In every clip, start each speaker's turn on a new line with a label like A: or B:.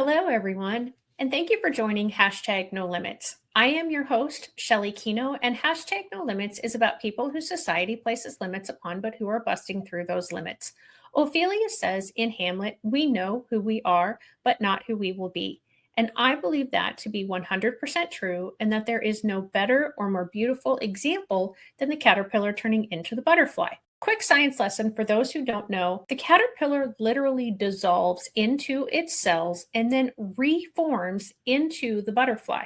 A: Hello, everyone, and thank you for joining Hashtag No Limits. I am your host, Shelley Kino, and Hashtag No Limits is about people who society places limits upon, but who are busting through those limits. Ophelia says in Hamlet, we know who we are, but not who we will be. And I believe that to be 100% true, and that there is no better or more beautiful example than the caterpillar turning into the butterfly. Quick science lesson for those who don't know, the caterpillar literally dissolves into its cells and then reforms into the butterfly.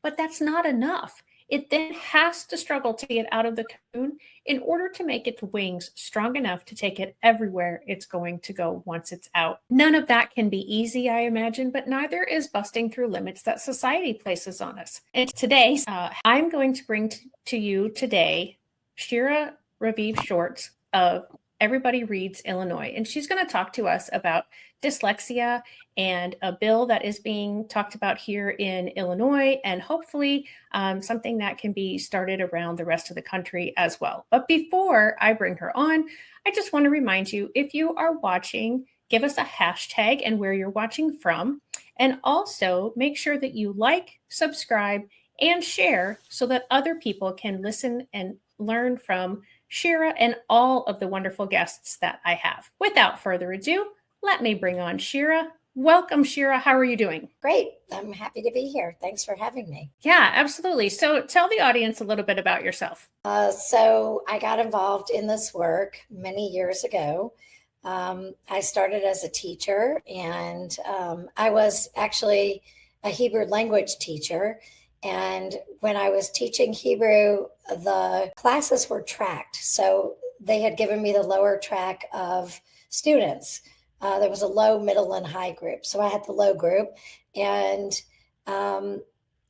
A: But that's not enough. It then has to struggle to get out of the cocoon in order to make its wings strong enough to take it everywhere it's going to go once it's out. None of that can be easy, I imagine, but neither is busting through limits that society places on us. And today, I'm going to bring to you today Shira Schwartz of Everybody Reads Illinois. And she's going to talk to us about dyslexia and a bill that is being talked about here in Illinois, and hopefully something that can be started around the rest of the country as well. But before I bring her on, I just want to remind you, if you are watching, give us a hashtag and where you're watching from. And also make sure that you like, subscribe, and share so that other people can listen and learn from Shira and all of the wonderful guests that I have. Without further ado, let me bring on Shira. Welcome, Shira. How are you doing?
B: Great. I'm happy to be here. Thanks for having me.
A: Yeah, absolutely. So tell the audience a little bit about yourself.
B: So I got involved in this work many years ago. I started as a teacher, and I was actually a Hebrew language teacher. And when I was teaching Hebrew, the classes were tracked. So they had given me the lower track of students. There was a low, middle, and high group. So I had the low group. And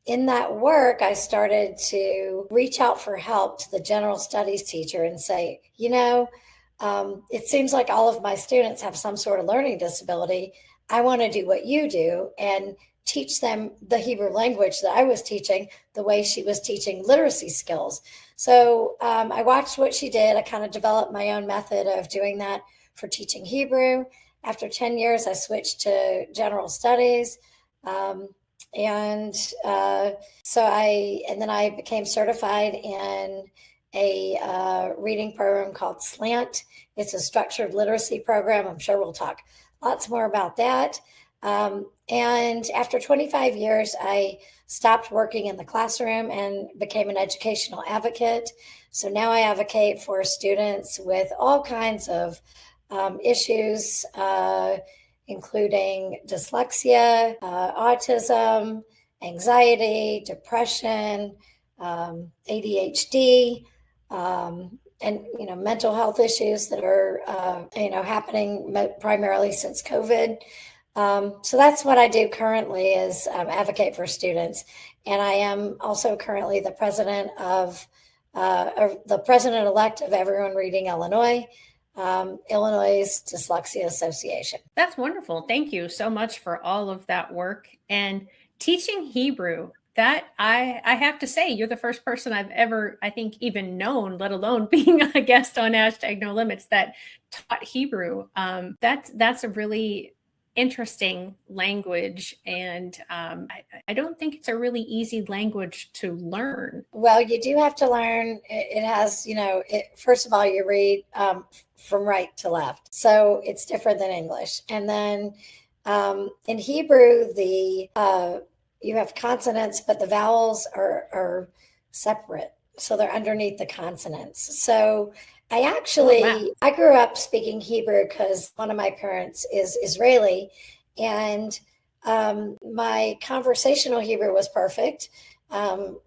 B: in that work, I started to reach out for help to the general studies teacher and say, it seems like all of my students have some sort of learning disability. I want to do what you do and teach them the Hebrew language that I was teaching the way she was teaching literacy skills. So I watched what she did. I kind of developed my own method of doing that for teaching Hebrew. After 10 years, I switched to general studies. And then I became certified in a reading program called SLANT. It's a structured literacy program. I'm sure we'll talk lots more about that. And after 25 years, I stopped working in the classroom and became an educational advocate. So now I advocate for students with all kinds of issues, including dyslexia, autism, anxiety, depression, ADHD, and mental health issues that are happening primarily since COVID. So that's what I do currently is advocate for students. And I am also currently the president president-elect of Everyone Reading Illinois, Illinois' Dyslexia Association.
A: That's wonderful. Thank you so much for all of that work. And teaching Hebrew, that I have to say, you're the first person I've ever, I think, even known, let alone being a guest on Hashtag No Limits, that taught Hebrew. That's a really interesting language, and I don't think it's a really easy language to learn.
B: Well, you do have to learn. It has, first of all, you read from right to left, so it's different than English. And then in Hebrew, you have consonants, but the vowels are separate, so they're underneath the consonants. So I grew up speaking Hebrew because one of my parents is Israeli, and my conversational Hebrew was perfect,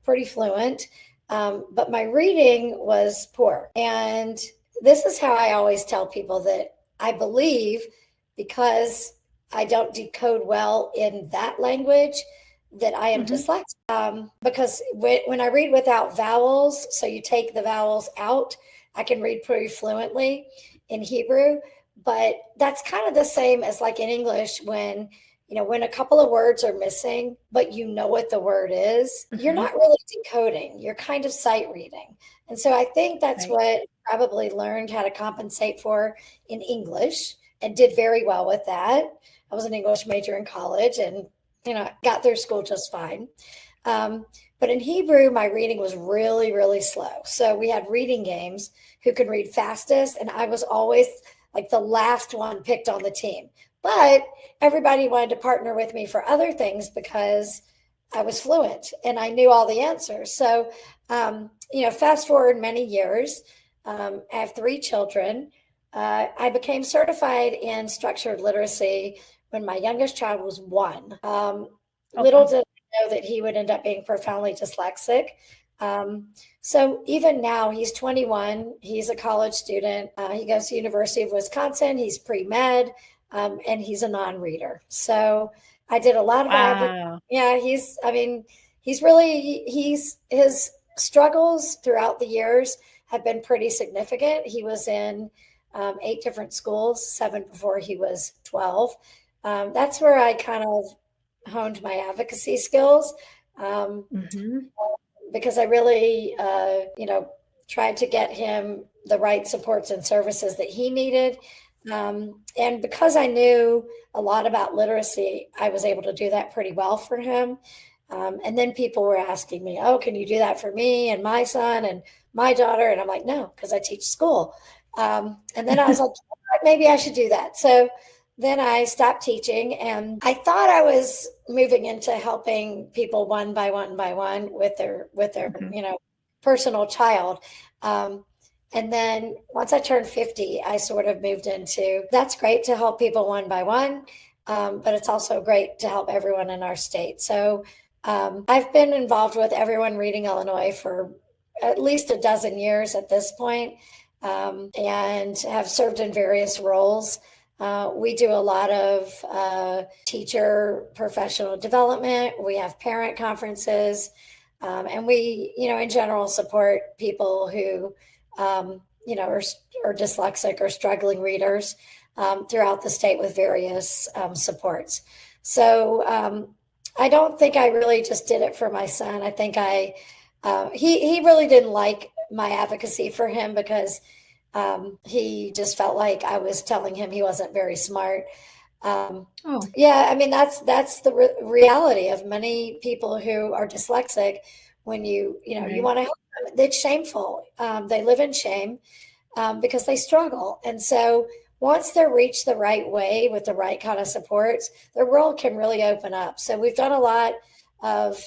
B: pretty fluent, but my reading was poor. And this is how I always tell people that I believe, because I don't decode well in that language, that I am dyslexic. Because when I read without vowels, so you take the vowels out, I can read pretty fluently in Hebrew, but that's kind of the same as like in English when a couple of words are missing, but you know what the word is, you're not really decoding, you're kind of sight reading. And so I think that's what I probably learned how to compensate for in English and did very well with that. I was an English major in college and, got through school just fine. But in Hebrew, my reading was really, really slow. So we had reading games, who could read fastest. And I was always like the last one picked on the team. But everybody wanted to partner with me for other things because I was fluent and I knew all the answers. So, fast forward many years, I have 3 children. I became certified in structured literacy when my youngest child was 1. Little did I know that he would end up being profoundly dyslexic. So even now, he's 21. He's a college student. He goes to University of Wisconsin. He's pre-med, and he's a non-reader. So I did a lot of his struggles throughout the years have been pretty significant. He was in 8 different schools, 7 before he was 12. That's where I kind of honed my advocacy skills. Because I really, tried to get him the right supports and services that he needed. And because I knew a lot about literacy, I was able to do that pretty well for him. And then people were asking me, oh, can you do that for me and my son and my daughter? And I'm like, no, because I teach school. And then I was like, maybe I should do that. So then I stopped teaching, and I thought I was moving into helping people one by one with their personal child. And then once I turned 50, I sort of moved into, that's great to help people one by one, but it's also great to help everyone in our state. So I've been involved with Everyone Reading Illinois for at least a dozen years at this point, and have served in various roles. We do a lot of teacher professional development. We have parent conferences, and we, in general, support people who, are dyslexic or struggling readers throughout the state with various supports. So I don't think I really just did it for my son. I think he really didn't like my advocacy for him because he just felt like I was telling him he wasn't very smart. Yeah, I mean, that's the reality of many people who are dyslexic. When you want to help them, it's shameful. They live in shame because they struggle. And so once they're reached the right way with the right kind of supports, their world can really open up. So we've done a lot of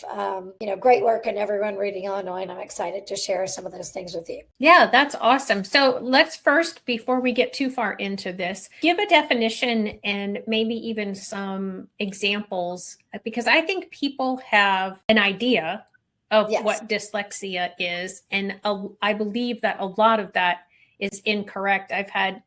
B: great work in Everyone Reading Illinois, and I'm excited to share some of those things with you.
A: Yeah, that's awesome. So let's first, before we get too far into this, give a definition and maybe even some examples, because I think people have an idea of what dyslexia is, and I believe that a lot of that is incorrect. I've had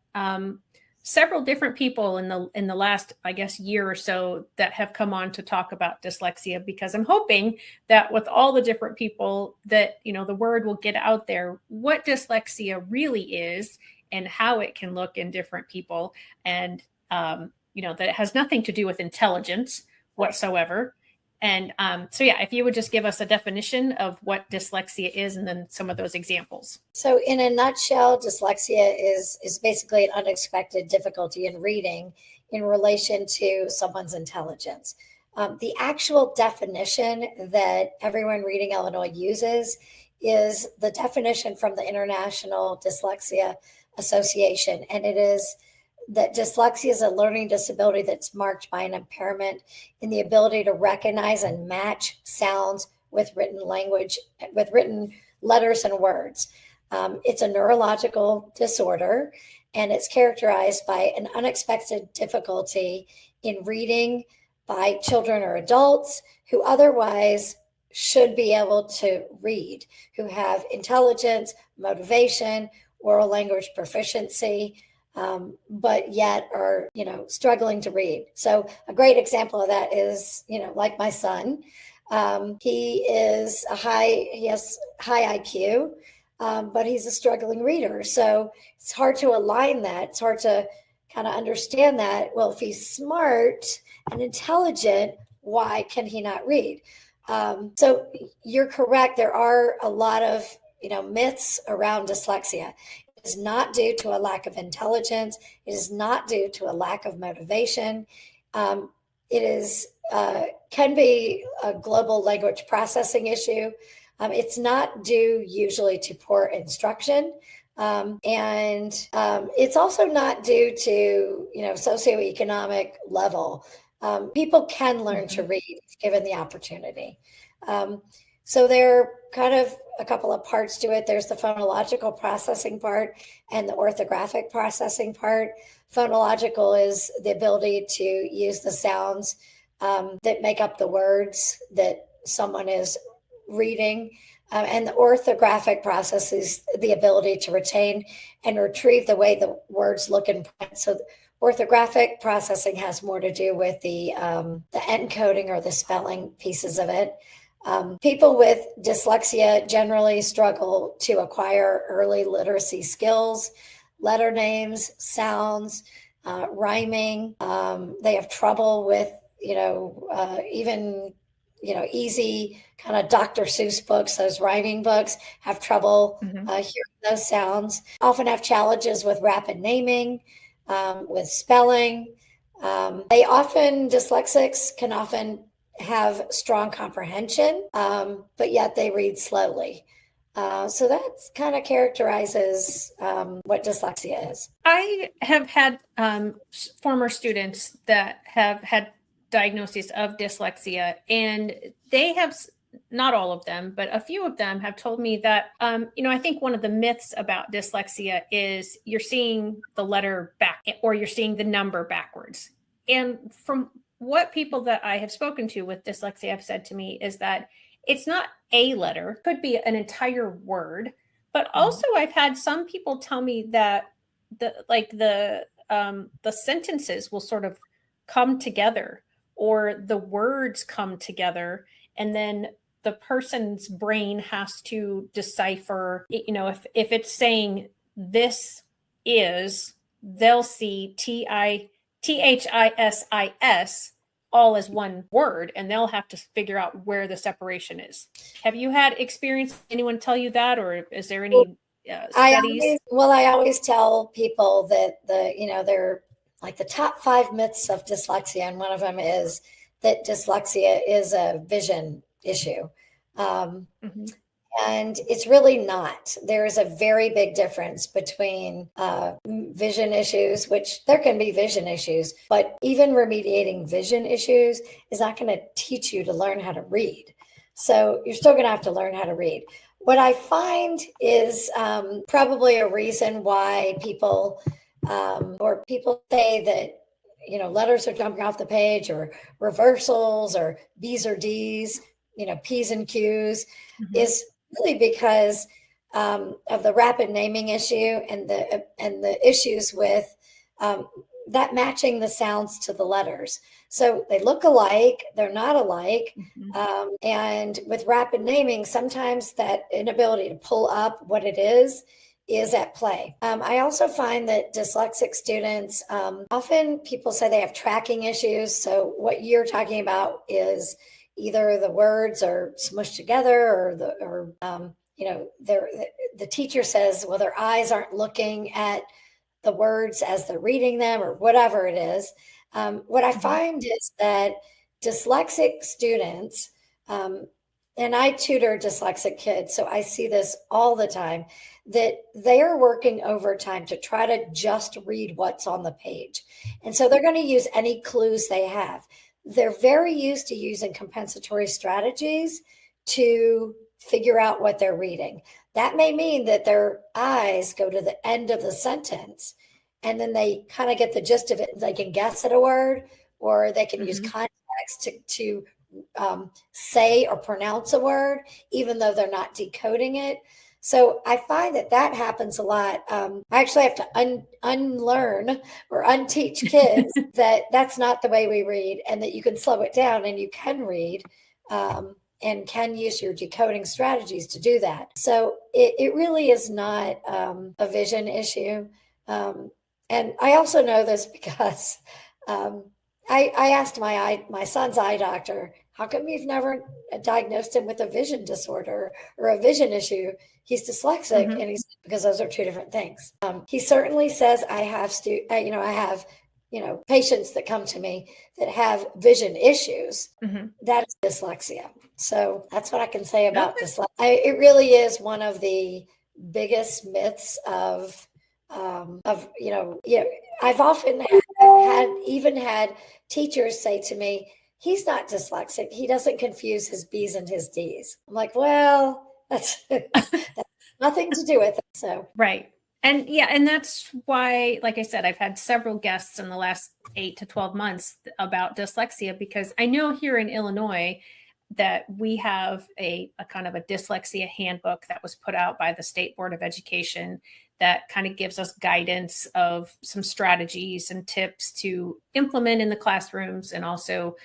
A: several different people in the last, I guess, year or so that have come on to talk about dyslexia, because I'm hoping that with all the different people that, the word will get out there, what dyslexia really is and how it can look in different people. And, that it has nothing to do with intelligence whatsoever. And if you would just give us a definition of what dyslexia is and then some of those examples.
B: So in a nutshell, dyslexia is basically an unexpected difficulty in reading in relation to someone's intelligence. The actual definition that Everyone Reading Illinois uses is the definition from the International Dyslexia Association, and it is that dyslexia is a learning disability that's marked by an impairment in the ability to recognize and match sounds with written language, with written letters and words. It's a neurological disorder, and it's characterized by an unexpected difficulty in reading by children or adults who otherwise should be able to read, who have intelligence, motivation, oral language proficiency, but yet are, struggling to read. So a great example of that is, like my son. He has high IQ, but he's a struggling reader. So it's hard to align that. It's hard to kind of understand that. Well, if he's smart and intelligent, why can he not read? So you're correct. There are a lot of, myths around dyslexia. It is not due to a lack of intelligence. It is not due to a lack of motivation. It is can be a global language processing issue. It's not due usually to poor instruction. And it's also not due to, socioeconomic level. People can learn to read if given the opportunity. So there are kind of a couple of parts to it. There's the phonological processing part and the orthographic processing part. Phonological is the ability to use the sounds that make up the words that someone is reading. And the orthographic process is the ability to retain and retrieve the way the words look in print. So orthographic processing has more to do with the encoding or the spelling pieces of it. People with dyslexia generally struggle to acquire early literacy skills, letter names, sounds, rhyming. They have trouble with, even easy kind of Dr. Seuss books, those rhyming books, have trouble hearing those sounds, often have challenges with rapid naming, with spelling. Dyslexics can often have strong comprehension, but yet they read slowly. So that kind of characterizes what dyslexia is.
A: I have had former students that have had diagnoses of dyslexia, and they have, not all of them, but a few of them have told me that, I think one of the myths about dyslexia is you're seeing the letter back or you're seeing the number backwards. And from what people that I have spoken to with dyslexia have said to me is that it's not a letter, could be an entire word, but also I've had some people tell me that the sentences will sort of come together, or the words come together, and then the person's brain has to decipher, if it's saying this is, they'll see THISIS all as one word, and they'll have to figure out where the separation is. Have you had experience, anyone tell you that, or is there any studies?
B: I always tell people that they're like the top 5 myths of dyslexia, and one of them is that dyslexia is a vision issue. And it's really not. There is a very big difference between vision issues, which there can be vision issues, but even remediating vision issues is not going to teach you to learn how to read. So you're still going to have to learn how to read. What I find is probably a reason why people say that, letters are jumping off the page, or reversals, or B's or D's, P's and Q's, is really because of the rapid naming issue and the issues with that matching the sounds to the letters. So they look alike, they're not alike. And with rapid naming, sometimes that inability to pull up what it is at play. I also find that dyslexic students, often people say they have tracking issues. So what you're talking about is either the words are smushed together, or the teacher says, well, their eyes aren't looking at the words as they're reading them, or whatever it is. What I find is that dyslexic students, and I tutor dyslexic kids, so I see this all the time, that they are working overtime to try to just read what's on the page. And so they're going to use any clues they have. They're very used to using compensatory strategies to figure out what they're reading. That may mean that their eyes go to the end of the sentence, and then they kind of get the gist of it. They can guess at a word, or they can use context to say or pronounce a word, even though they're not decoding it. So I find that happens a lot. I actually have to unlearn or unteach kids that that's not the way we read, and that you can slow it down and you can read and can use your decoding strategies to do that. So it really is not a vision issue. And I also know this because I asked my son's eye doctor, how come we've never diagnosed him with a vision disorder or a vision issue? He's dyslexic, and he's, because those are two different things. He certainly says I have patients that come to me that have vision issues,
A: Mm-hmm.
B: that is dyslexia. So that's what I can say about
A: Okay.
B: dyslexia. It really is one of the biggest myths of I've often had teachers say to me, he's not dyslexic. He doesn't confuse his B's and his D's. I'm like, well, that's nothing to do with it. So
A: Right. And yeah, and that's why, like I said, I've had several guests in the last 8 to 12 months about dyslexia, because I know here in Illinois that we have a kind of a dyslexia handbook that was put out by the State Board of Education that kind of gives us guidance of some strategies and tips to implement in the classrooms, and also,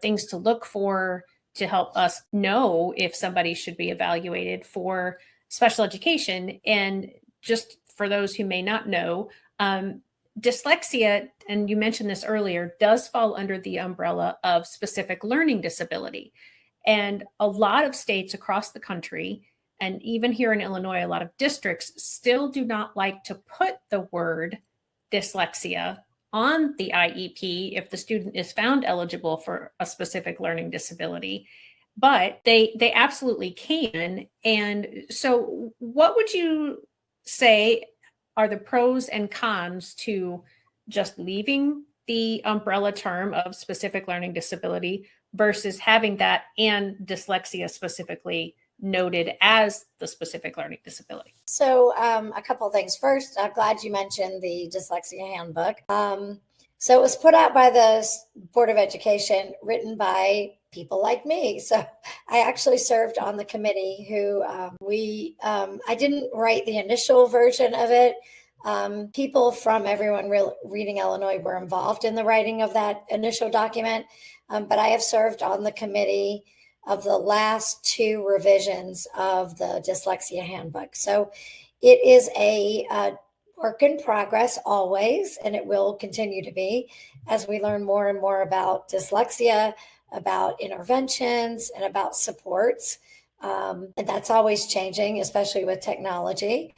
A: things to look for to help us know if somebody should be evaluated for special education. And just for those who may not know, dyslexia, and you mentioned this earlier, does fall under the umbrella of specific learning disability. And a lot of states across the country, and even here in Illinois, a lot of districts still do not like to put the word dyslexia on the IEP if the student is found eligible for a specific learning disability. But they absolutely can. And so what would you say are the pros and cons to just leaving the umbrella term of specific learning disability versus having that and dyslexia specifically noted as the specific learning disability?
B: So a couple of things. First, I'm glad you mentioned the Dyslexia Handbook. So it was put out by the Board of Education, written by people like me. So I actually served on the committee who I didn't write the initial version of it. People from Everyone Reading Illinois were involved in the writing of that initial document. But I have served on the committee of the last 2 revisions of the Dyslexia Handbook. So it is a work in progress always, and it will continue to be as we learn more and more about dyslexia, about interventions, and about supports. And that's always changing, especially with technology.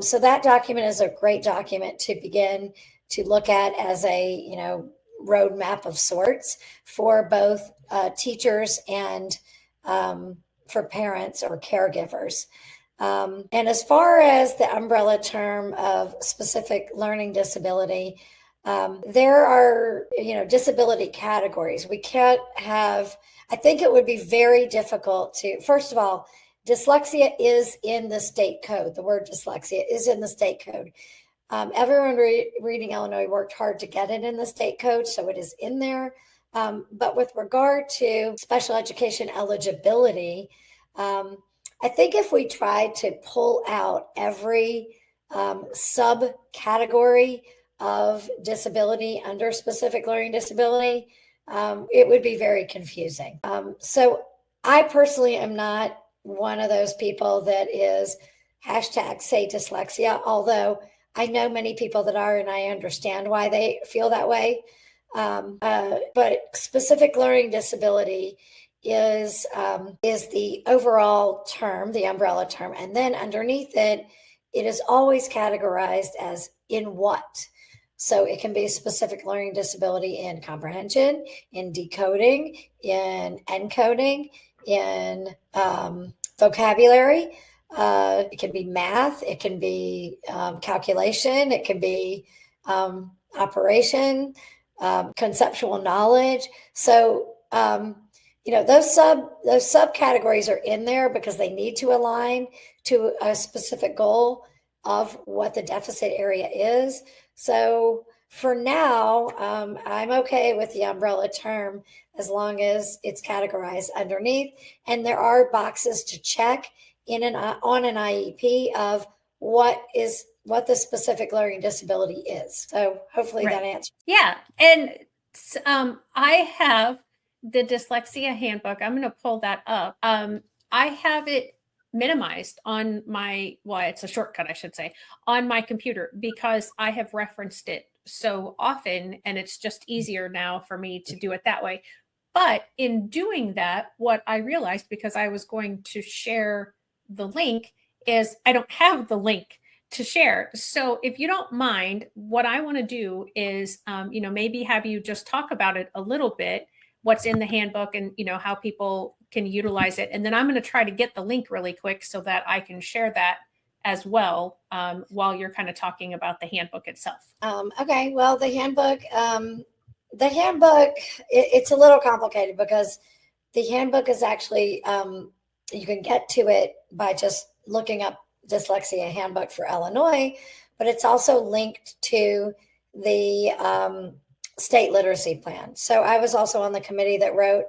B: So that document is a great document to begin to look at as a, roadmap of sorts for both teachers and for parents or caregivers. And as far as the umbrella term of specific learning disability, there are, disability categories. We can't have, I think it would be very difficult to, first of all, dyslexia is in the state code. The word dyslexia is in the state code. Everyone Reading Illinois worked hard to get it in the state code, so it is in there. But with regard to special education eligibility, I think if we tried to pull out every subcategory of disability under specific learning disability, it would be very confusing. So I personally am not one of those people that is #SayDyslexia, although I know many people that are, and I understand why they feel that way. But specific learning disability is the overall term, the umbrella term. And then underneath it, it is always categorized as in what. So it can be a specific learning disability in comprehension, in decoding, in encoding, in vocabulary. It can be math, it can be calculation, it can be operation, conceptual knowledge. So those subcategories are in there because they need to align to a specific goal of what the deficit area is. So for now, I'm okay with the umbrella term as long as it's categorized underneath, and there are boxes to check on an IEP of what the specific learning disability is. So hopefully that answers.
A: Yeah. And I have the Dyslexia Handbook. I'm going to pull that up. I have it minimized on it's a shortcut, I should say, on my computer because I have referenced it so often, and it's just easier now for me to do it that way. But in doing that, what I realized, because I was going to share the link, is I don't have the link to share. So if you don't mind, what I want to do is, maybe have you just talk about it a little bit, what's in the handbook and, how people can utilize it. And then I'm going to try to get the link really quick so that I can share that as well, while you're kind of talking about the handbook itself.
B: Okay. Well, the handbook, it's a little complicated because the handbook is actually, you can get to it by just looking up Dyslexia Handbook for Illinois, but it's also linked to the state literacy plan. So I was also on the committee that wrote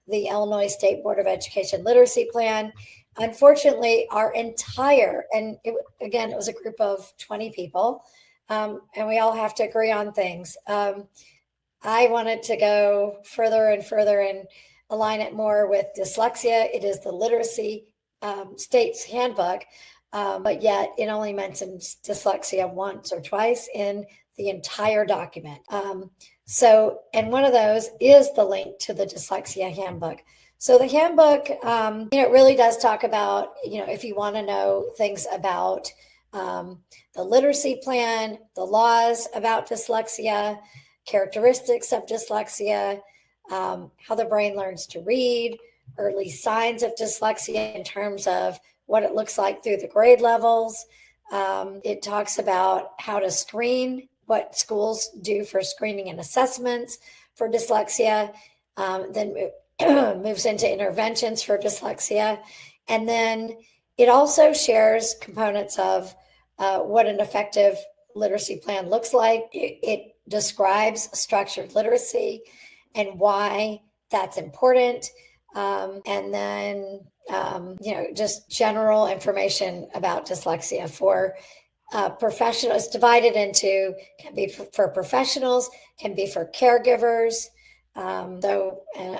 B: the Illinois State Board of Education literacy plan. Unfortunately, our entire, and again, it was a group of 20 people, and we all have to agree on things. I wanted to go further and further and align it more with dyslexia. It is the literacy state's handbook, but yet it only mentions dyslexia once or twice in the entire document. And one of those is the link to the dyslexia handbook. So the handbook, it really does talk about, if you want to know things about the literacy plan, the laws about dyslexia, characteristics of dyslexia, how the brain learns to read, early signs of dyslexia in terms of what it looks like through the grade levels. It talks about how to screen, what schools do for screening and assessments for dyslexia, then moves into interventions for dyslexia. And then it also shares components of what an effective literacy plan looks like. It describes structured literacy and why that's important. And then, just general information about dyslexia for professionals. It's divided into, can be for professionals, can be for caregivers, and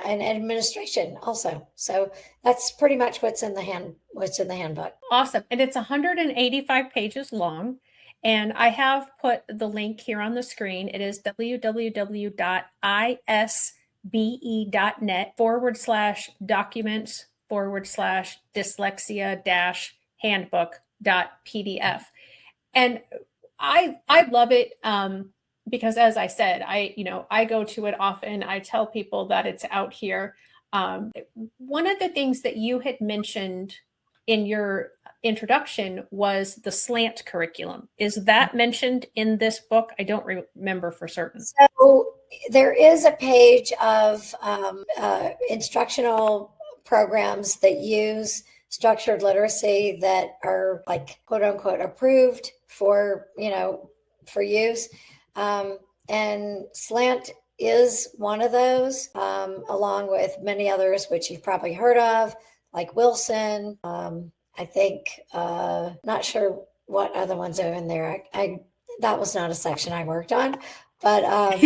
B: administration also. So that's pretty much what's in the handbook.
A: Awesome. And it's 185 pages long. And I have put the link here on the screen. It is www.isbe.net/documents/dyslexia-handbook.pdf. And I love it, because as I said, I go to it often. I tell people that it's out here. One of the things that you had mentioned in your introduction was the slant curriculum. Is that mentioned in this book? I don't remember for certain.
B: So there is a page of instructional programs that use structured literacy that are like quote unquote approved for use. And slant is one of those, along with many others, which you've probably heard of, like Wilson. I think, not sure what other ones are in there. That was not a section I worked on, but I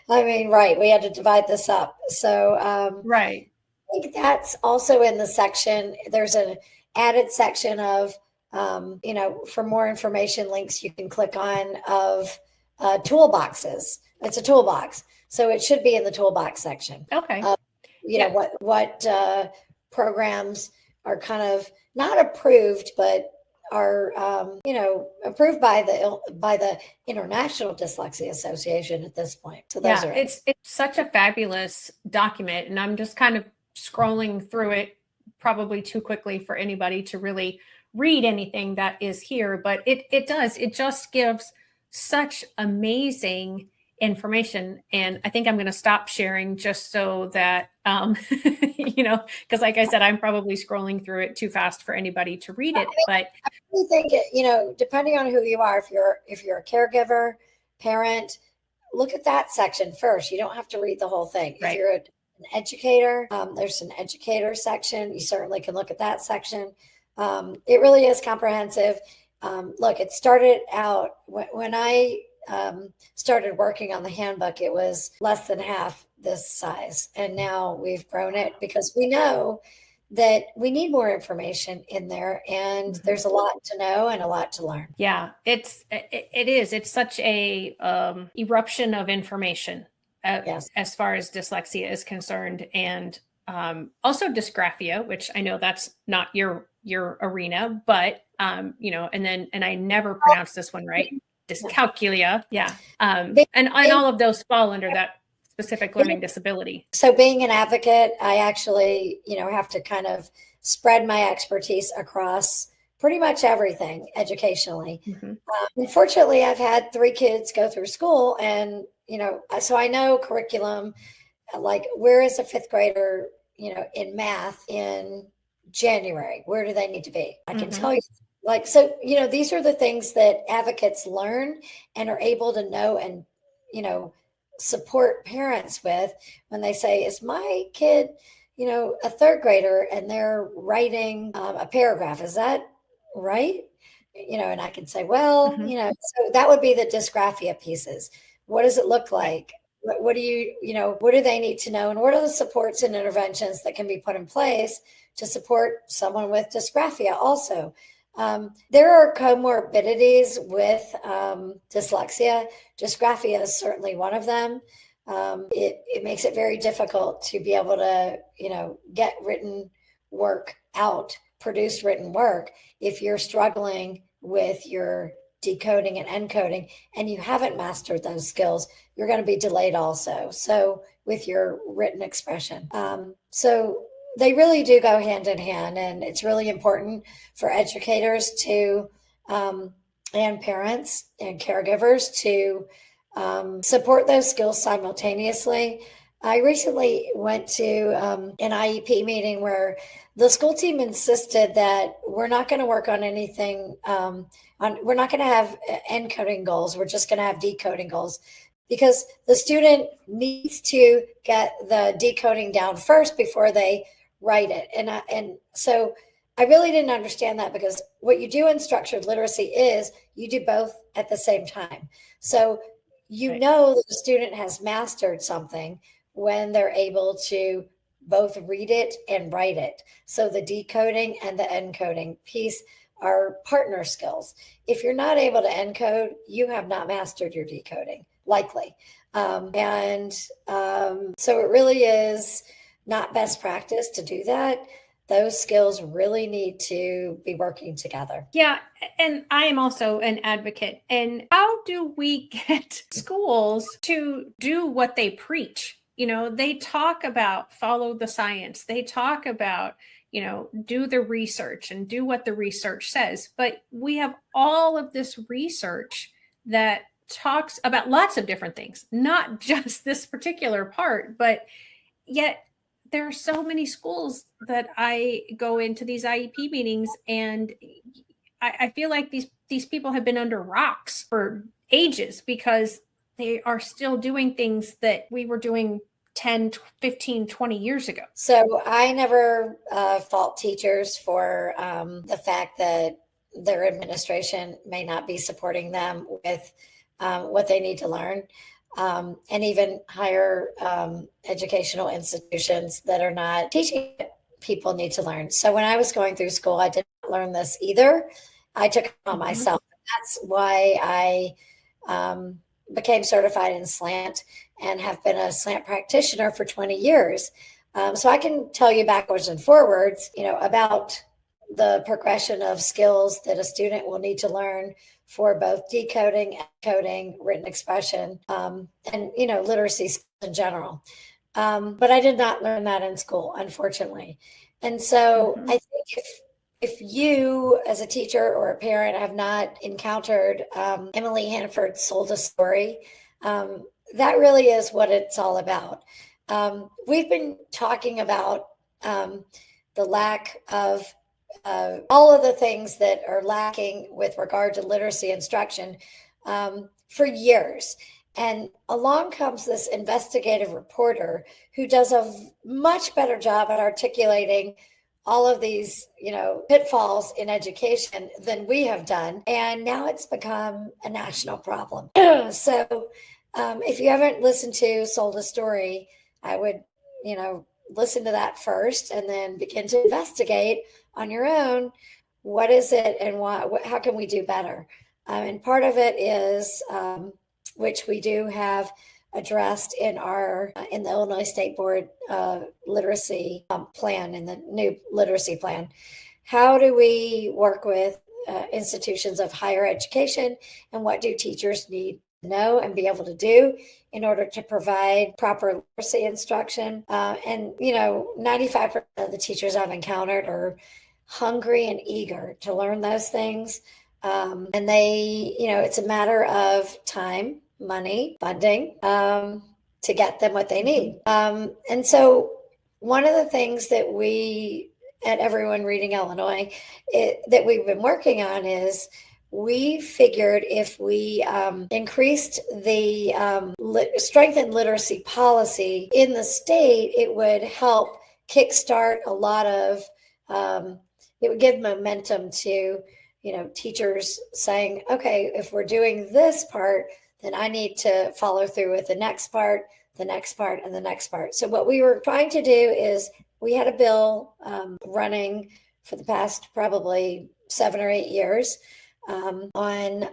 B: mean, right, we had to divide this up. So
A: right.
B: I think that's also in the section. There's an added section of, for more information links you can click on of toolboxes. It's a toolbox. So it should be in the toolbox section.
A: Okay.
B: What programs are kind of not approved, but are, approved by the International Dyslexia Association at this point. So those are
A: it's such a fabulous document, and I'm just kind of scrolling through it probably too quickly for anybody to really read anything that is here, but it just gives such amazing information. And I think I'm going to stop sharing just so that, because like I said, I'm probably scrolling through it too fast for anybody to read it. But
B: I really think, depending on who you are, if you're a caregiver, parent, look at that section first. You don't have to read the whole thing.
A: Right.
B: If you're an educator, there's an educator section. You certainly can look at that section. It really is comprehensive. Look, it started out when I started working on the handbook, it was less than half this size. And now we've grown it because we know that we need more information in there, and there's a lot to know and a lot to learn.
A: Yeah, it is. It's such a eruption of information
B: Yes.
A: as far as dyslexia is concerned, and also dysgraphia, which I know that's not your arena, but and I never pronounced this one right. Dyscalculia. Yeah. And all of those fall under that specific learning disability.
B: So being an advocate, I actually, have to kind of spread my expertise across pretty much everything educationally.
A: Mm-hmm.
B: Unfortunately, I've had 3 kids go through school, and, so I know curriculum, like where is a 5th grader, in math in January? Where do they need to be? I can tell you. So, these are the things that advocates learn and are able to know and, support parents with when they say, is my kid, a 3rd grader and they're writing a paragraph? Is that right? And I can say, well, so that would be the dysgraphia pieces. What does it look like? What do what do they need to know? And what are the supports and interventions that can be put in place to support someone with dysgraphia also? There are comorbidities with dyslexia. Dysgraphia is certainly one of them. It makes it very difficult to be able to, get written work out, produce written work, if you're struggling with your decoding and encoding and you haven't mastered those skills. You're going to be delayed also. So with your written expression. So they really do go hand in hand, and it's really important for educators to and parents and caregivers to support those skills simultaneously. I recently went to an IEP meeting where the school team insisted that we're not going to work on anything we're not going to have encoding goals. We're just going to have decoding goals, because the student needs to get the decoding down first before they write it. And so I really didn't understand that, because what you do in structured literacy is you do both at the same time. So know that the student has mastered something when they're able to both read it and write it. So the decoding and the encoding piece are partner skills. If you're not able to encode, you have not mastered your decoding, likely. So it really is not best practice to do that. Those skills really need to be working together.
A: Yeah. And I am also an advocate. And how do we get schools to do what they preach? They talk about follow the science. They talk about, do the research and do what the research says. But we have all of this research that talks about lots of different things, not just this particular part, but yet there are so many schools that I go into these IEP meetings, and I feel like these people have been under rocks for ages, because they are still doing things that we were doing 10, 15, 20 years ago.
B: So I never fault teachers for the fact that their administration may not be supporting them with what they need to learn. And even higher educational institutions that are not teaching people need to learn. So when I was going through school, I did not learn this either. I took it on myself. That's why I became certified in SLANT and have been a SLANT practitioner for 20 years. So I can tell you backwards and forwards, about the progression of skills that a student will need to learn for both decoding, encoding, written expression, and, literacy skills in general. But I did not learn that in school, unfortunately. And so I think if you as a teacher or a parent have not encountered Emily Hanford's Sold a Story, that really is what it's all about. We've been talking about the lack of all of the things that are lacking with regard to literacy instruction for years. And along comes this investigative reporter who does a much better job at articulating all of these, pitfalls in education than we have done. And now it's become a national problem. So if you haven't listened to Sold a Story, I would, listen to that first and then begin to investigate on your own. What is it and how can we do better? And part of it is, which we do have addressed in the Illinois State Board literacy plan, in the new literacy plan. How do we work with institutions of higher education, and what do teachers need to know and be able to do in order to provide proper literacy instruction. And 95% of the teachers I've encountered are hungry and eager to learn those things. And they, it's a matter of time, money, funding, to get them what they need. And so one of the things that we at Everyone Reading Illinois that we've been working on is we figured if we increased the strengthened literacy policy in the state, it would help kickstart a lot of, it would give momentum to, teachers saying, okay, if we're doing this part, then I need to follow through with the next part, the next part, and the next part. So what we were trying to do is we had a bill running for the past probably 7 or 8 years on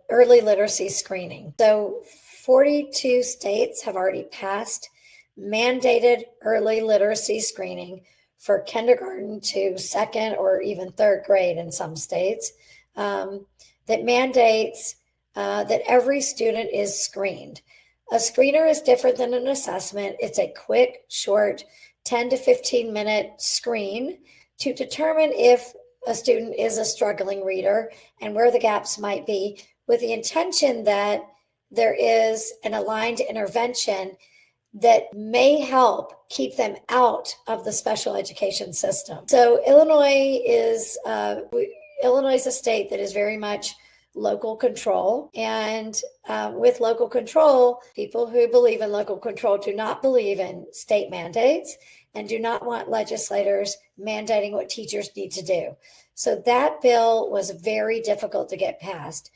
B: early literacy screening. So 42 states have already passed mandated early literacy screening for kindergarten to second or even third grade in some states, that mandates that every student is screened. A screener is different than an assessment. It's a quick, short, 10 to 15 minute screen to determine if a student is a struggling reader and where the gaps might be, with the intention that there is an aligned intervention that may help keep them out of the special education system. So Illinois is a state that is very much local control. And with local control, people who believe in local control do not believe in state mandates and do not want legislators mandating what teachers need to do. So that bill was very difficult to get passed.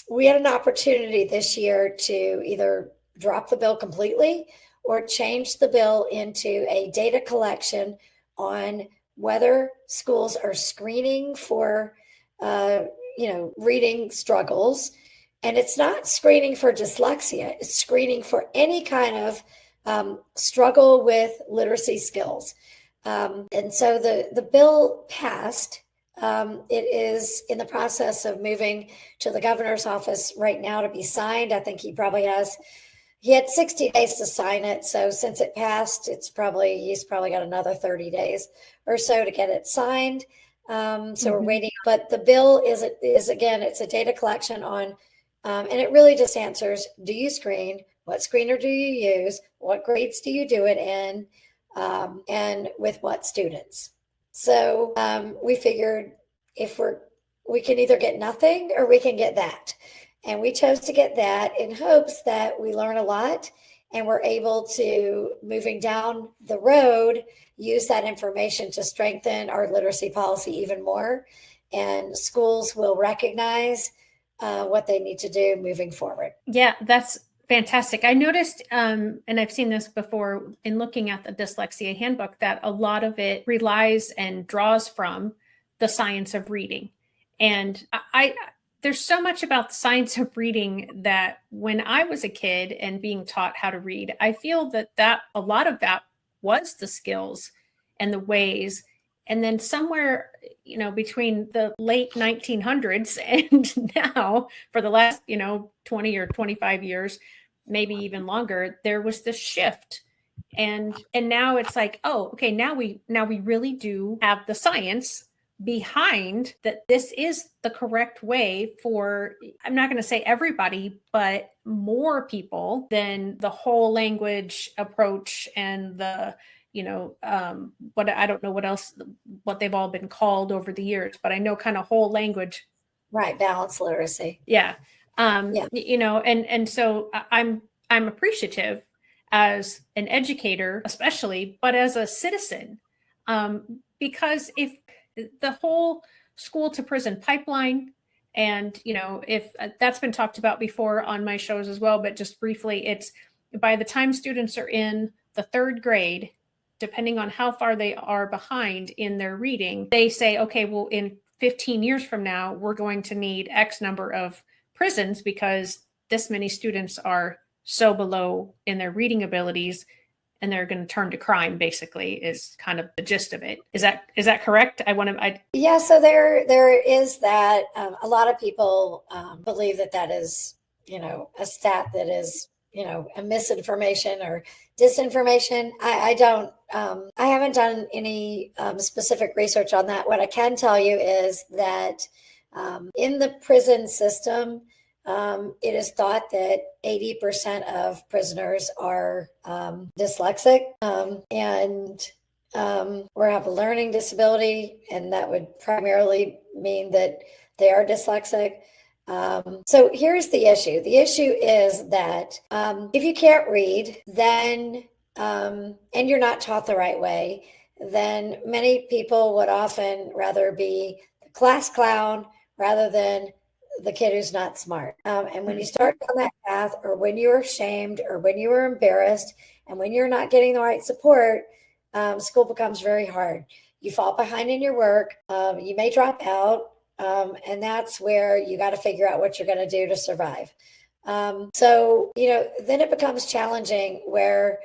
B: We had an opportunity this year to either drop the bill completely or change the bill into a data collection on whether schools are screening for reading struggles. And it's not screening for dyslexia, it's screening for any kind of struggle with literacy skills. And so the bill passed. It is in the process of moving to the governor's office right now to be signed. I think he had 60 days to sign it. So since it passed, he's probably got another 30 days or so to get it signed. So we're waiting, but the bill is again, it's a data collection on, and it really just answers, do you screen? What screener do you use? What grades do you do it in? And with what students? So we figured we can either get nothing or we can get that. And we chose to get that in hopes that we learn a lot and we're able to, moving down the road, use that information to strengthen our literacy policy even more. And schools will recognize what they need to do moving forward.
A: Yeah, that's fantastic. I noticed, and I've seen this before in looking at the Dyslexia Handbook, that a lot of it relies and draws from the science of reading. And there's so much about the science of reading that when I was a kid and being taught how to read, I feel that a lot of that was the skills and the ways. And then somewhere, between the late 1900s and now, for the last, 20 or 25 years, maybe even longer, there was this shift. And now it's like, oh, okay, now we really do have the science behind that this is the correct way for, I'm not going to say everybody, but more people than the whole language approach and the, what I don't know what they've all been called over the years, but I know kind of whole language.
B: Right. Balanced literacy.
A: Yeah. And so I'm appreciative as an educator, especially, but as a citizen, because if the whole school to prison pipeline, and, if that's been talked about before on my shows as well, but just briefly, it's by the time students are in the third grade, depending on how far they are behind in their reading, they say, okay, well, in 15 years from now, we're going to need X number of prisons because this many students are so below in their reading abilities. and they're going to turn to crime, basically, is kind of the gist of it. Is that correct?
B: Yeah, so there is that. A lot of people believe that is, a stat that is, a misinformation or disinformation. I don't, I haven't done any specific research on that. What I can tell you is that in the prison system, it is thought that 80% of prisoners are dyslexic and or have a learning disability, and that would primarily mean that they are dyslexic. So here's the issue. The issue is that if you can't read, then and you're not taught the right way, then many people would often rather be the class clown rather than the kid who's not smart. And when you start on that path, or when you're ashamed, or when you are embarrassed, and when you're not getting the right support, school becomes very hard. You fall behind in your work. You may drop out. And that's where you got to figure out what you're going to do to survive. So, then it becomes challenging where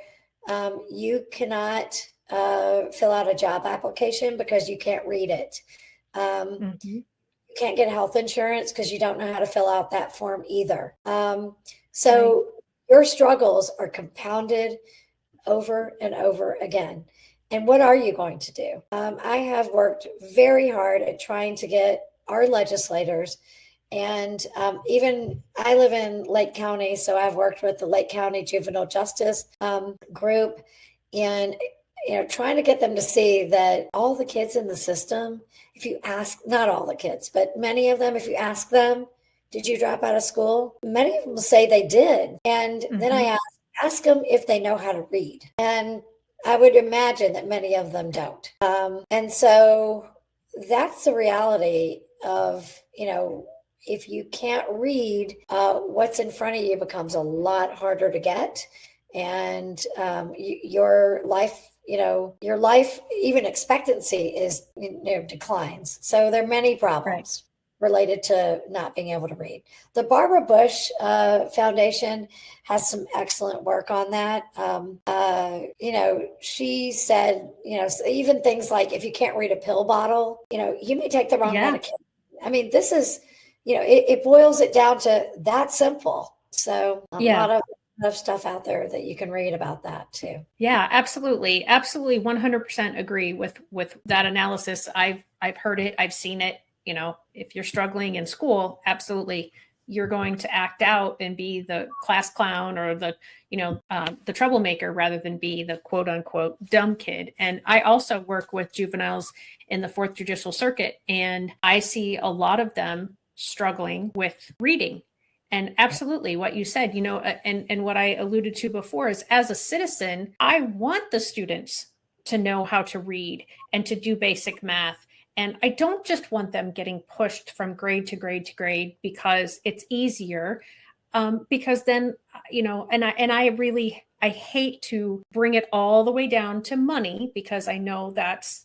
B: you cannot fill out a job application because you can't read it. You can't get health insurance because you don't know how to fill out that form either. So your struggles are compounded over and over again. And what are you going to do? I have worked very hard at trying to get our legislators, and even I live in Lake County, so I've worked with the Lake County Juvenile Justice group, and trying to get them to see that all the kids in the system, if you ask, not all the kids, but many of them, if you ask them, did you drop out of school? Many of them will say they did. And then I ask them if they know how to read. And I would imagine that many of them don't. And so that's the reality of, if you can't read, what's in front of you becomes a lot harder to get. And your life, even expectancy is, declines. So there are many problems related to not being able to read. The Barbara Bush Foundation has some excellent work on that. She said, even things like if you can't read a pill bottle, you may take the wrong medication. I mean, this is, it boils it down to that simple. So a lot of stuff out there that you can read about that too.
A: Yeah, absolutely. Absolutely. 100% agree with that analysis. I've heard it. I've seen it. If you're struggling in school, absolutely, you're going to act out and be the class clown or the troublemaker rather than be the quote unquote dumb kid. And I also work with juveniles in the 4th Judicial Circuit, and I see a lot of them struggling with reading. And absolutely what you said, and what I alluded to before is, as a citizen, I want the students to know how to read and to do basic math. And I don't just want them getting pushed from grade to grade to grade because it's easier. Because then, I hate to bring it all the way down to money, because I know that's,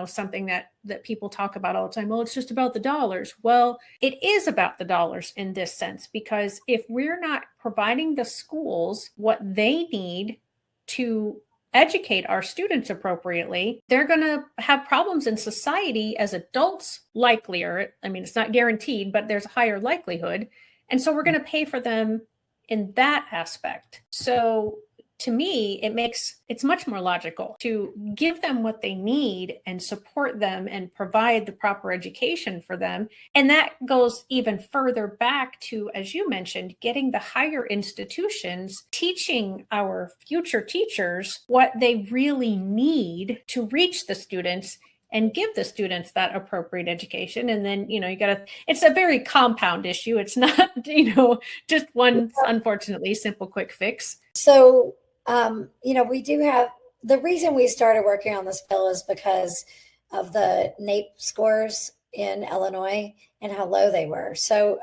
A: something that people talk about all the time. Well, it's just about the dollars. Well, it is about the dollars in this sense, because if we're not providing the schools what they need to educate our students appropriately, they're going to have problems in society as adults, likelier. I mean, it's not guaranteed, but there's a higher likelihood. And so we're going to pay for them in that aspect. So to me, it's much more logical to give them what they need and support them and provide the proper education for them. And that goes even further back to, as you mentioned, getting the higher institutions teaching our future teachers what they really need to reach the students and give the students that appropriate education. And then, it's a very compound issue. It's not, just one, unfortunately, simple, quick fix.
B: So, we do have, the reason we started working on this bill is because of the NAEP scores in Illinois and how low they were. So,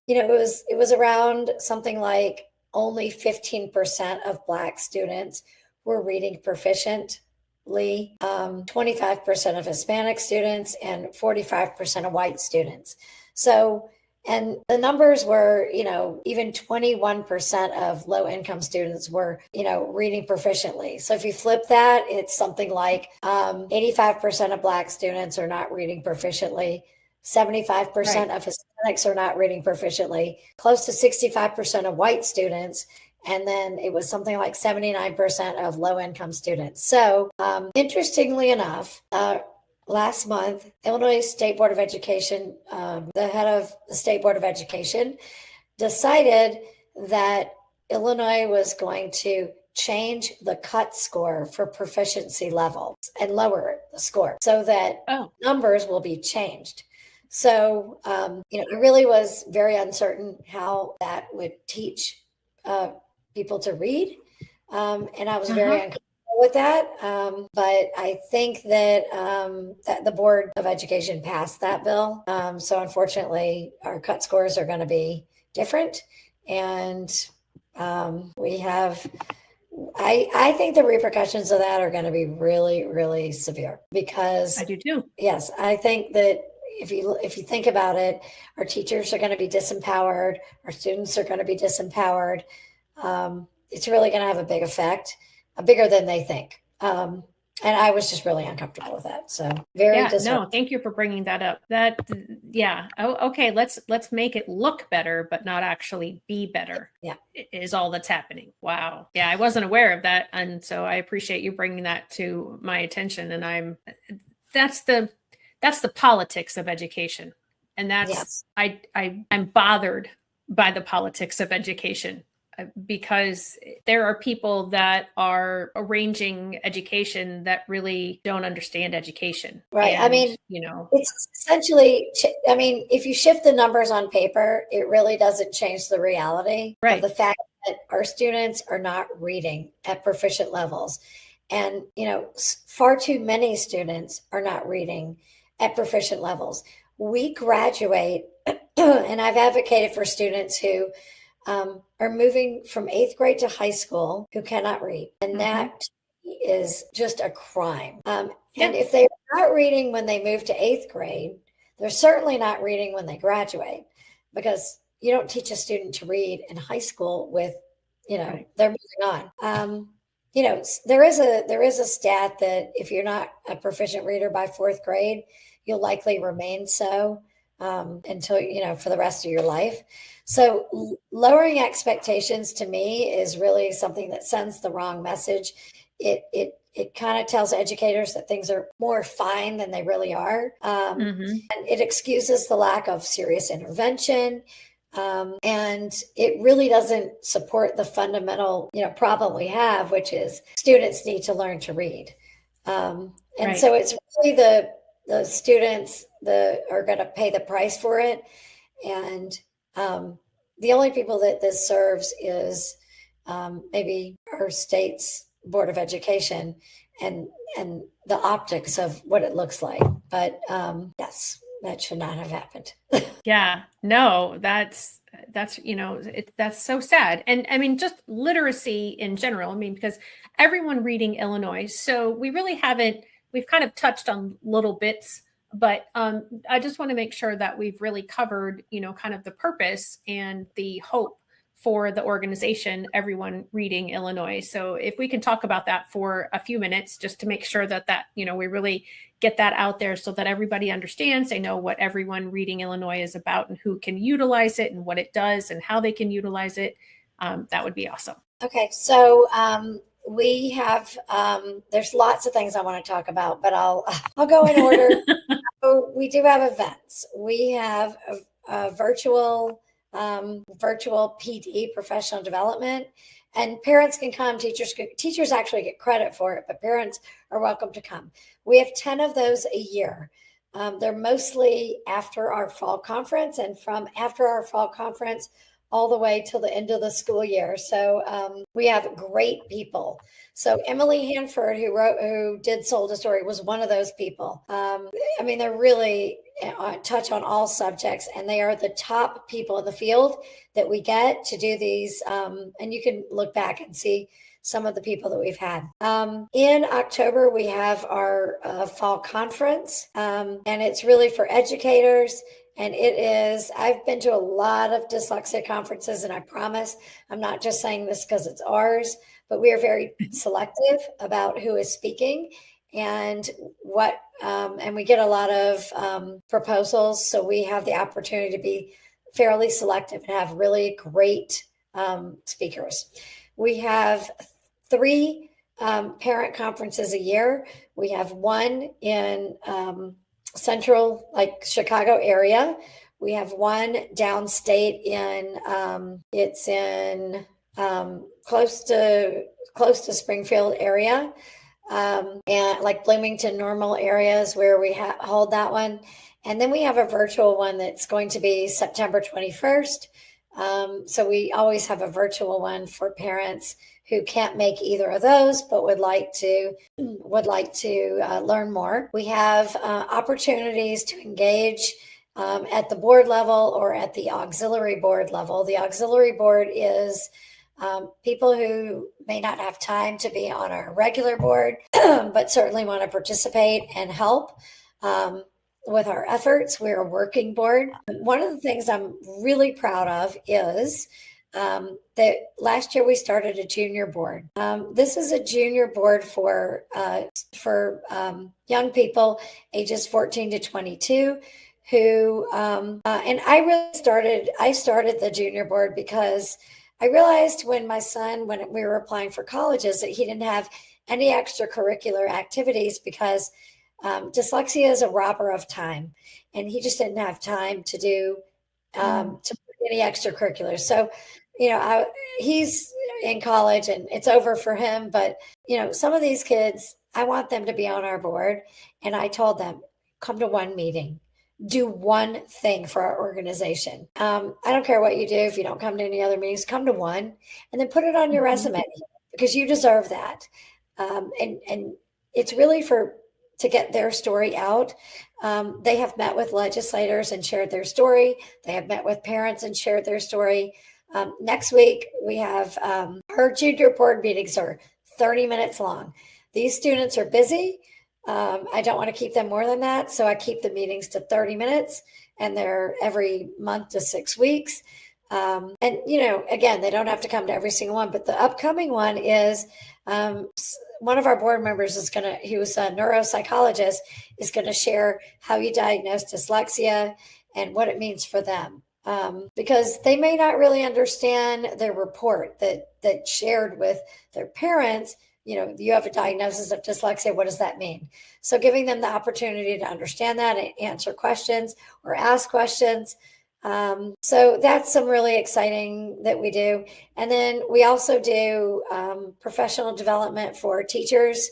B: it was around something like only 15% of Black students were reading proficiently, 25% of Hispanic students, and 45% of white students. So, And the numbers were, even 21% of low income students were, reading proficiently. So if you flip that, it's something like 85% of Black students are not reading proficiently. 75% of Hispanics are not reading proficiently, close to 65% of white students. And then it was something like 79% of low income students. So interestingly enough, last month, Illinois State Board of Education, the head of the State Board of Education, decided that Illinois was going to change the cut score for proficiency levels and lower the score so that numbers will be changed. So, it really was very uncertain how that would teach people to read. And I was very uncomfortable with that. But I think that, that the Board of Education passed that bill. So unfortunately, our cut scores are going to be different. And we have, I think the repercussions of that are going to be really, really severe because
A: I do too.
B: Yes, I think that if you think about it, our teachers are going to be disempowered. Our students are going to be disempowered. It's really going to have a big effect, bigger than they think. And I was just really uncomfortable with that. So
A: no, thank you for bringing that up. Okay. Let's make it look better, but not actually be better.
B: Yeah.
A: Is all that's happening. Wow. Yeah. I wasn't aware of that. And so I appreciate you bringing that to my attention. And that's the politics of education. And that's, I'm bothered by the politics of education. Because there are people that are arranging education that really don't understand education.
B: Right.
A: And,
B: it's essentially, if you shift the numbers on paper, it really doesn't change the reality of the fact that our students are not reading at proficient levels. And, far too many students are not reading at proficient levels. We graduate, and I've advocated for students who are moving from 8th grade to high school who cannot read. And that is just a crime. And if they're not reading when they move to 8th grade, they're certainly not reading when they graduate, because you don't teach a student to read in high school with, they're moving on. There is a stat that if you're not a proficient reader by 4th grade, you'll likely remain so until, for the rest of your life. So lowering expectations to me is really something that sends the wrong message. It kind of tells educators that things are more fine than they really are. And it excuses the lack of serious intervention. And it really doesn't support the fundamental, problem we have, which is students need to learn to read. So it's really the students that are going to pay the price for it. And the only people that this serves is maybe our state's Board of Education and the optics of what it looks like. But yes, that should not have happened.
A: Yeah, no, that's that's so sad. And just literacy in general. Because everyone reading Illinois, so we've kind of touched on little bits, but I just want to make sure that we've really covered, kind of the purpose and the hope for the organization, Everyone Reading Illinois. So if we can talk about that for a few minutes, just to make sure that we really get that out there so that everybody understands, they know what Everyone Reading Illinois is about and who can utilize it and what it does and how they can utilize it. That would be awesome.
B: Okay. So we have, there's lots of things I want to talk about, but I'll go in order. So we do have events. We have a virtual PD, professional development, and parents can come. Teachers actually get credit for it, but parents are welcome to come. We have 10 of those a year. They're mostly after our fall conference, and from after our fall conference all the way till the end of the school year. So we have great people. So Emily Hanford, who did Sold a Story, was one of those people. They're really touch on all subjects, and they are the top people in the field that we get to do these. And you can look back and see some of the people that we've had. In October, we have our fall conference, and it's really for educators And I've been to a lot of dyslexia conferences, and I promise I'm not just saying this because it's ours, but we are very selective about who is speaking and and we get a lot of proposals. So we have the opportunity to be fairly selective and have really great speakers. We have 3 parent conferences a year. We have one in central, like Chicago area. We have one downstate it's in close to Springfield area, and like Bloomington, Normal areas where we hold that one. And then we have a virtual one that's going to be September 21st. So we always have a virtual one for parents who can't make either of those, but would like to learn more. We have opportunities to engage at the board level or at the auxiliary board level. The auxiliary board is people who may not have time to be on our regular board, but certainly want to participate and help with our efforts. We're a working board. One of the things I'm really proud of is that last year we started a junior board. This is a junior board for young people ages 14 to 22 who, and I started the junior board because I realized when we were applying for colleges that he didn't have any extracurricular activities because dyslexia is a robber of time, and he just didn't have time to do any extracurriculars. So, he's in college and it's over for him. But, some of these kids, I want them to be on our board. And I told them, come to one meeting, do one thing for our organization. I don't care what you do. If you don't come to any other meetings, come to one and then put it on your resume because you deserve that. And it's really to get their story out. They have met with legislators and shared their story. They have met with parents and shared their story. Next week, we have our junior board meetings are 30 minutes long. These students are busy. I don't want to keep them more than that. So I keep the meetings to 30 minutes and they're every month to 6 weeks. And, again, they don't have to come to every single one, but the upcoming one is one of our board members he was a neuropsychologist, is going to share how you diagnose dyslexia and what it means for them. Because they may not really understand their report that shared with their parents. You have a diagnosis of dyslexia. What does that mean? So giving them the opportunity to understand that and answer questions or ask questions. So that's some really exciting that we do. And then we also do professional development for teachers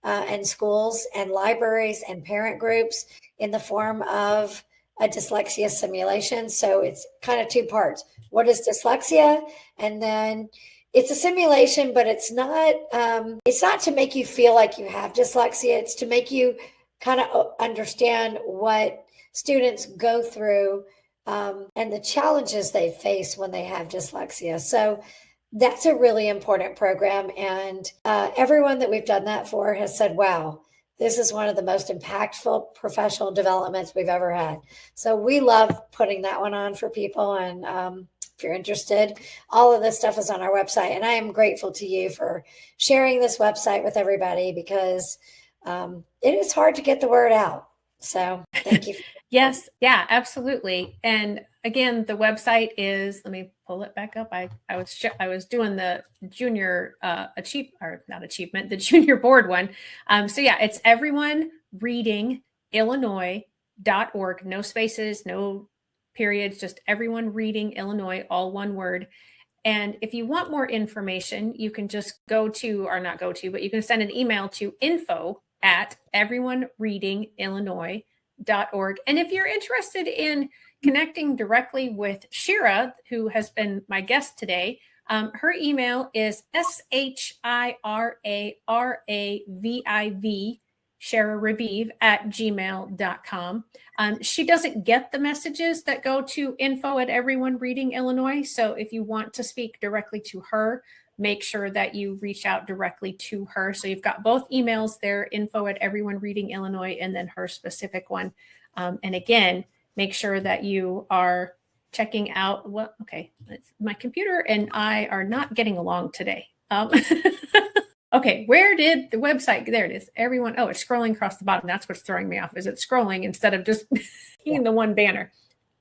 B: and schools and libraries and parent groups in the form of a dyslexia simulation. So it's kind of 2 parts. What is dyslexia? And then it's a simulation, but it's not to make you feel like you have dyslexia. It's to make you kind of understand what students go through and the challenges they face when they have dyslexia. So that's a really important program. And everyone that we've done that for has said, wow, this is one of the most impactful professional developments we've ever had. So we love putting that one on for people. And if you're interested, all of this stuff is on our website. And I am grateful to you for sharing this website with everybody because it is hard to get the word out. So thank you.
A: Yes. Yeah, absolutely. And again, the website is, let me pull it back up. I was doing the junior the junior board one. So yeah, it's everyonereadingillinois.org. No spaces, no periods, just Everyone Reading Illinois, all one word. And if you want more information, you can just but you can send an email to info@everyonereadingillinois.org. And if you're interested in connecting directly with Shira, who has been my guest today, her email is shiraraviv, shiraraviv@gmail.com. She doesn't get the messages that go to info@everyonereadingillinois. So if you want to speak directly to her, make sure that you reach out directly to her. So you've got both emails there, info@everyonereadingillinois, and then her specific one. And again, make sure that you are checking out what, okay, my computer and I are not getting along today. Okay, where did the website, there it is. Everyone, oh, it's scrolling across the bottom. That's what's throwing me off, is it scrolling instead of just being the one banner.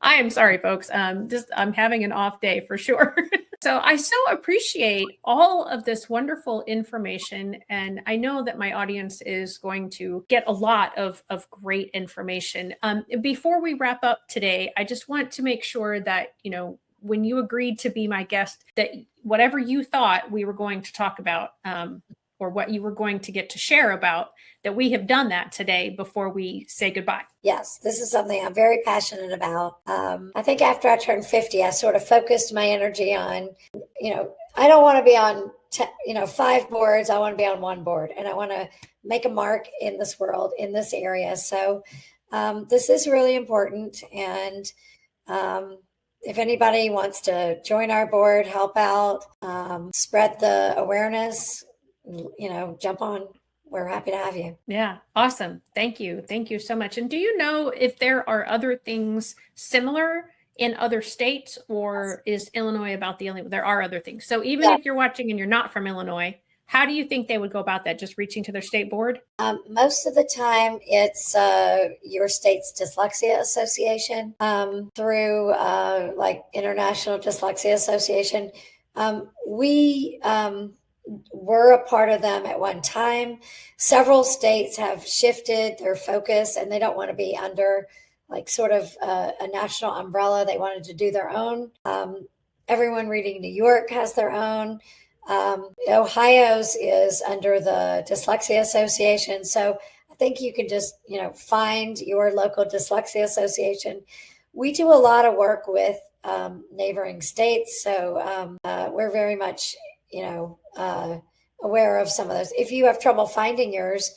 A: I am sorry, folks. I'm having an off day for sure. So I so appreciate all of this wonderful information. And I know that my audience is going to get a lot of great information. Before we wrap up today, I just want to make sure that, when you agreed to be my guest, that whatever you thought we were going to talk about, or what you were going to get to share about, that we have done that today before we say goodbye.
B: Yes, this is something I'm very passionate about. I think after I turned 50, I sort of focused my energy on, I don't want to be on, 5 boards. I want to be on 1 board, and I want to make a mark in this world, in this area. So this is really important. And if anybody wants to join our board, help out, spread the awareness, jump on. We're happy to have you.
A: Yeah. Awesome. Thank you. Thank you so much. And do you know if there are other things similar in other states, or is Illinois about the only, there are other things. So even if you're watching and you're not from Illinois, how do you think they would go about that? Just reaching to their state board?
B: Most of the time it's your state's Dyslexia Association, through like International Dyslexia Association. We were a part of them at one time. Several states have shifted their focus, and they don't want to be under like sort of a national umbrella. They wanted to do their own. Everyone Reading New York has their own. Ohio's is under the Dyslexia Association. So I think you can just, find your local Dyslexia Association. We do a lot of work with neighboring states. So we're very much, aware of some of those. If you have trouble finding yours,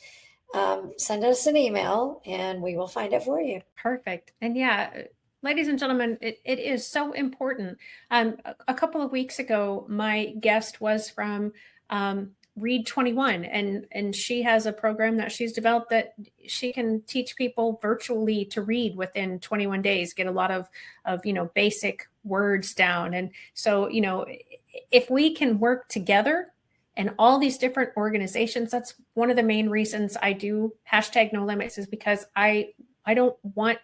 B: send us an email and we will find it for you.
A: Perfect. And yeah, ladies and gentlemen, it is so important. A couple of weeks ago, my guest was from Read 21, and she has a program that she's developed that she can teach people virtually to read within 21 days, get a lot of basic words down. And so, if we can work together and all these different organizations, that's one of the main reasons I do #NoLimits, is because I don't want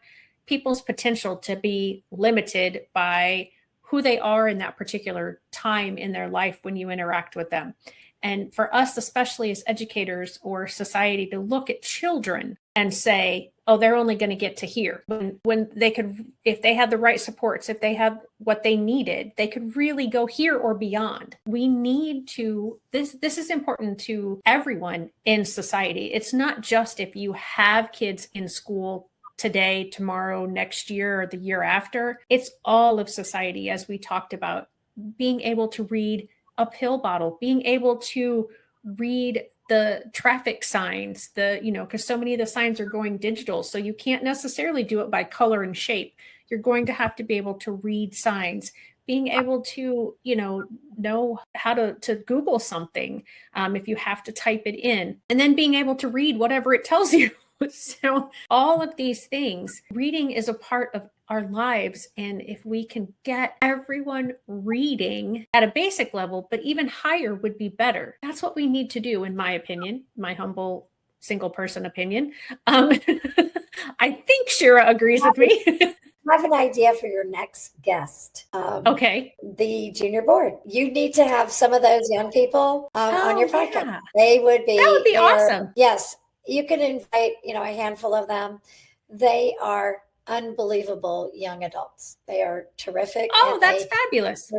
A: people's potential to be limited by who they are in that particular time in their life when you interact with them. And for us, especially as educators or society, to look at children and say, oh, they're only going to get to here, when they could, if they had the right supports, if they had what they needed, they could really go here or beyond. We need to, this is important to everyone in society. It's not just if you have kids in school today, tomorrow, next year, or the year after. It's all of society, as we talked about, being able to read a pill bottle, being able to read the traffic signs, because so many of the signs are going digital. So you can't necessarily do it by color and shape. You're going to have to be able to read signs, being able to, know how to Google something if you have to type it in, and then being able to read whatever it tells you. So all of these things, reading is a part of our lives. And if we can get everyone reading at a basic level, but even higher would be better. That's what we need to do, in my opinion, my humble single person opinion. I think Shira agrees with me.
B: I have an idea for your next guest.
A: Okay.
B: The junior board. You need to have some of those young people on your podcast.
A: Yeah.
B: They would be.
A: That would be awesome.
B: Yes. You can invite, a handful of them. They are unbelievable young adults. They are terrific.
A: Oh, that's fabulous.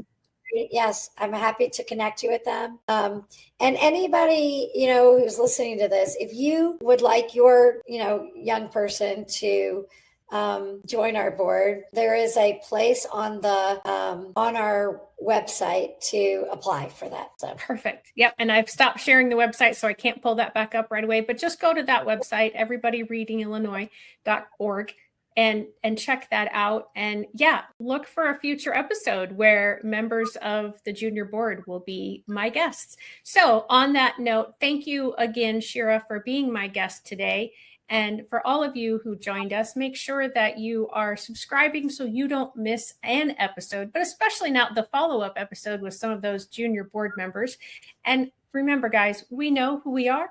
B: Yes, I'm happy to connect you with them. And anybody, who's listening to this, if you would like your, young person to join our board, there is a place on our website to apply for that. So
A: perfect. Yep. And I've stopped sharing the website, so I can't pull that back up right away, but just go to that website, everybodyreadingillinois.org, and check that out. And yeah, look for a future episode where members of the junior board will be my guests. So on that note, thank you again, Shira, for being my guest today. And for all of you who joined us, make sure that you are subscribing so you don't miss an episode, but especially now the follow-up episode with some of those junior board members. And remember, guys, we know who we are